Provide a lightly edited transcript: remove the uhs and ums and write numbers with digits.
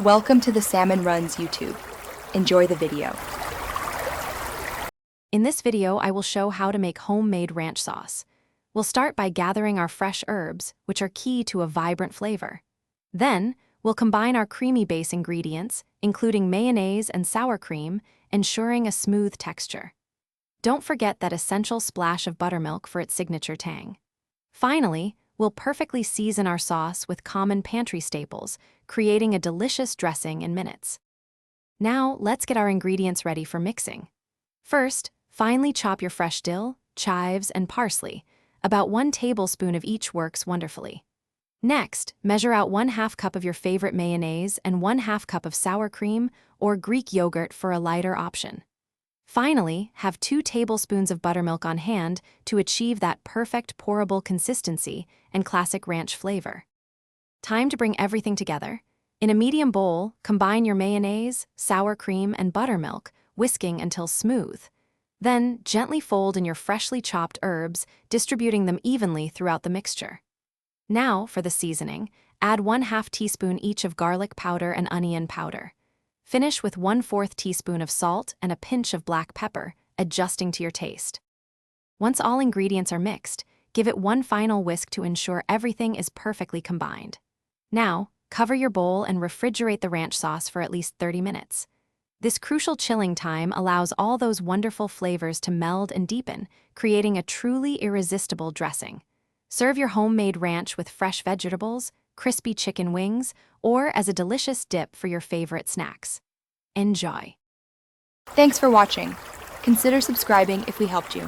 Welcome to the Salmon Runs YouTube. Enjoy the video. In this video, I will show how to make homemade ranch sauce. We'll start by gathering our fresh herbs, which are key to a vibrant flavor. Then, we'll combine our creamy base ingredients, including mayonnaise and sour cream, ensuring a smooth texture. Don't forget that essential splash of buttermilk for its signature tang. Finally, we'll perfectly season our sauce with common pantry staples, creating a delicious dressing in minutes. Now, let's get our ingredients ready for mixing. First, finely chop your fresh dill, chives, and parsley. About 1 tablespoon of each works wonderfully. Next, measure out 1/2 cup of your favorite mayonnaise and 1/2 cup of sour cream or Greek yogurt for a lighter option. Finally, have 2 tablespoons of buttermilk on hand to achieve that perfect pourable consistency and classic ranch flavor. Time to bring everything together. In a medium bowl, combine your mayonnaise, sour cream, and buttermilk, whisking until smooth. Then, gently fold in your freshly chopped herbs, distributing them evenly throughout the mixture. Now, for the seasoning, add 1/2 teaspoon each of garlic powder and onion powder. Finish with 1/4 teaspoon of salt and a pinch of black pepper, adjusting to your taste. Once all ingredients are mixed, give it one final whisk to ensure everything is perfectly combined. Now, cover your bowl and refrigerate the ranch sauce for at least 30 minutes. This crucial chilling time allows all those wonderful flavors to meld and deepen, creating a truly irresistible dressing. Serve your homemade ranch with fresh vegetables, crispy chicken wings, or as a delicious dip for your favorite snacks. Enjoy! Thanks for watching. Consider subscribing if we helped you.